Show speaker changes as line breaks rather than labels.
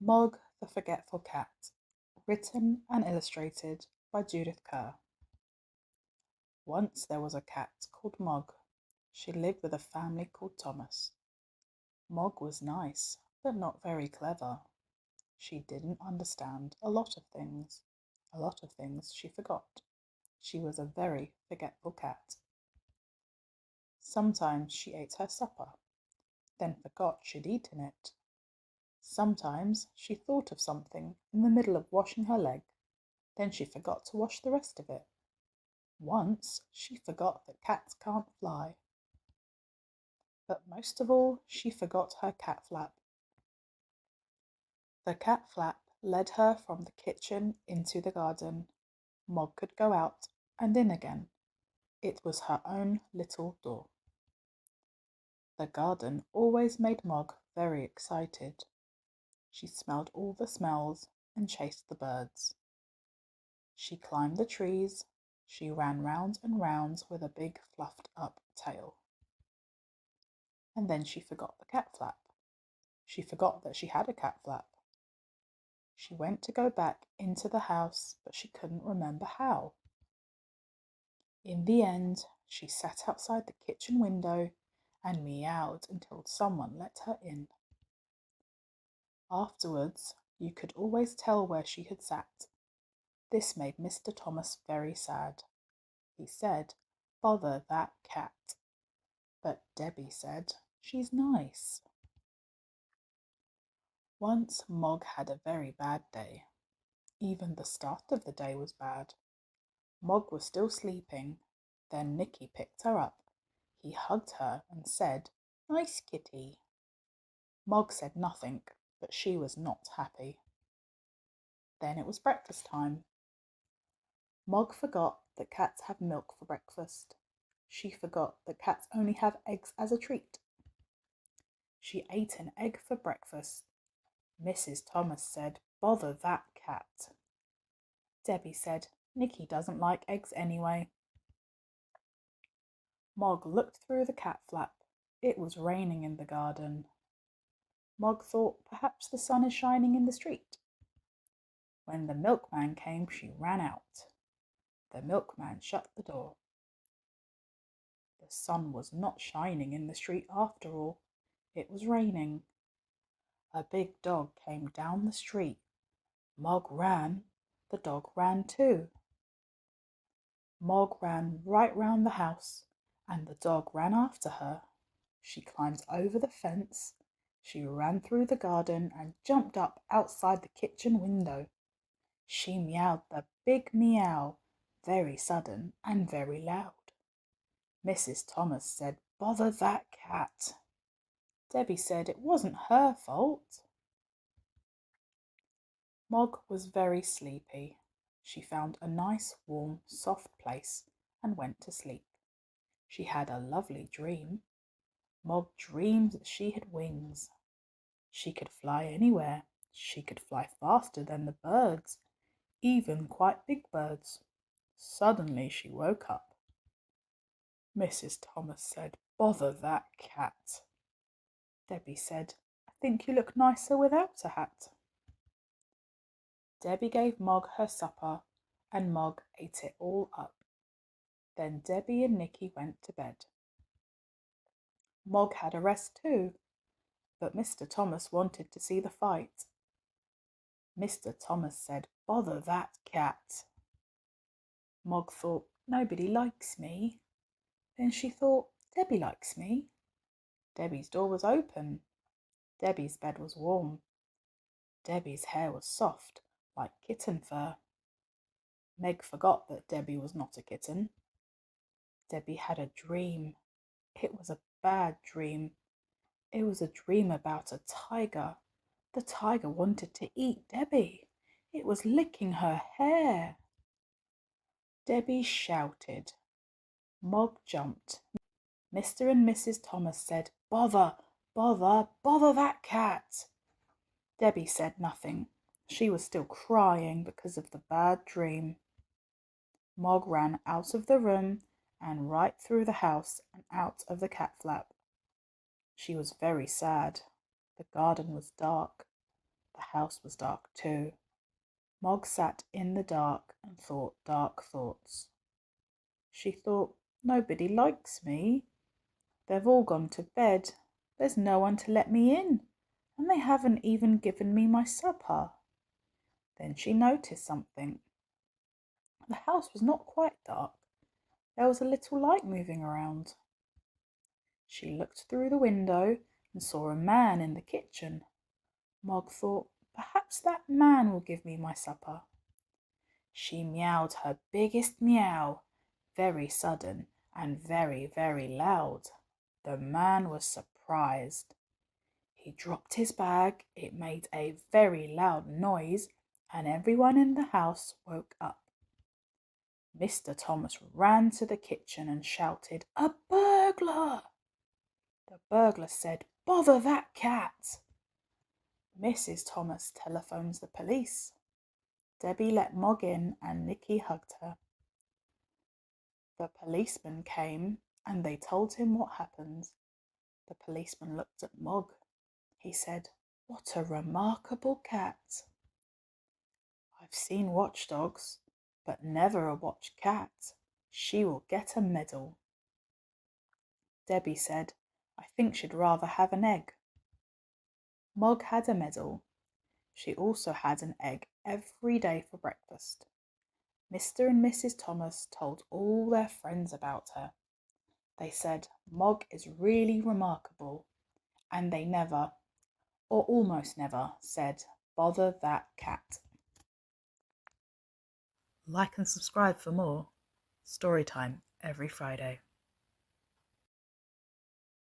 Mog the Forgetful Cat, written and illustrated by Judith Kerr. Once there was a cat called Mog. She lived with a family called Thomas. Mog was nice, but not very clever. She didn't understand a lot of things. A lot of things she forgot. She was a very forgetful cat. Sometimes she ate her supper, then forgot she'd eaten it. Sometimes she thought of something in the middle of washing her leg, then she forgot to wash the rest of it. Once she forgot that cats can't fly. But most of all, she forgot her cat flap. The cat flap led her from the kitchen into the garden. Mog could go out and in again. It was her own little door. The garden always made Mog very excited. She smelled all the smells and chased the birds. She climbed the trees. She ran round and round with a big fluffed up tail. And then she forgot the cat flap. She forgot that she had a cat flap. She went to go back into the house, but she couldn't remember how. In the end, she sat outside the kitchen window and meowed until someone let her in. Afterwards, you could always tell where she had sat. This made Mr. Thomas very sad. He said, "Bother that cat." But Debbie said, "She's nice." Once Mog had a very bad day. Even the start of the day was bad. Mog was still sleeping. Then Nicky picked her up. He hugged her and said, "Nice kitty." Mog said nothing, but she was not happy. Then it was breakfast time. Mog forgot that cats have milk for breakfast. She forgot that cats only have eggs as a treat. She ate an egg for breakfast. Mrs. Thomas said, "Bother that cat." Debbie said, "Nicky doesn't like eggs anyway." Mog looked through the cat flap. It was raining in the garden. Mog thought perhaps the sun is shining in the street. When the milkman came, she ran out. The milkman shut the door. The sun was not shining in the street after all. It was raining. A big dog came down the street. Mog ran. The dog ran too. Mog ran right round the house, and the dog ran after her. She climbed over the fence. She ran through the garden and jumped up outside the kitchen window. She meowed the big meow, very sudden and very loud. Mrs. Thomas said, "Bother that cat." Debbie said it wasn't her fault. Mog was very sleepy. She found a nice, warm, soft place and went to sleep. She had a lovely dream. Mog dreamed that she had wings. She could fly anywhere. She could fly faster than the birds, even quite big birds. Suddenly she woke up. Mrs. Thomas said, "Bother that cat." Debbie said, "I think you look nicer without a hat." Debbie gave Mog her supper, and Mog ate it all up. Then Debbie and Nicky went to bed. Mog had a rest too, but Mr. Thomas wanted to see the fight. Mr. Thomas said, "Bother that cat." Mog thought, "Nobody likes me." Then she thought, "Debbie likes me." Debbie's door was open. Debbie's bed was warm. Debbie's hair was soft, like kitten fur. Meg forgot that Debbie was not a kitten. Debbie had a dream. It was a bad dream. It was a dream about a tiger. The tiger wanted to eat Debbie. It was licking her hair. Debbie shouted. Mog jumped. Mr. and Mrs. Thomas said, "Bother, bother, bother that cat." Debbie said nothing. She was still crying because of the bad dream. Mog ran out of the room and right through the house and out of the cat flap. She was very sad. The garden was dark. The house was dark too. Mog sat in the dark and thought dark thoughts. She thought, nobody likes me. They've all gone to bed. There's no one to let me in, and they haven't even given me my supper. Then she noticed something. The house was not quite dark. There was a little light moving around. She looked through the window and saw a man in the kitchen. Mog thought, perhaps that man will give me my supper. She meowed her biggest meow, very sudden and very, very loud. The man was surprised. He dropped his bag. It made a very loud noise, and everyone in the house woke up. Mr. Thomas ran to the kitchen and shouted, "A burglar!" The burglar said, "Bother that cat!" Mrs. Thomas telephones the police. Debbie let Mog in and Nicky hugged her. The policeman came and they told him what happened. The policeman looked at Mog. He said, "What a remarkable cat." "I've seen watchdogs, but never a watch cat. She will get a medal." Debbie said, "I think she'd rather have an egg." Mog had a medal. She also had an egg every day for breakfast. Mr. and Mrs. Thomas told all their friends about her. They said, "Mog is really remarkable," and they never, or almost never, said, "Bother that cat." Like and subscribe for more. Storytime every Friday.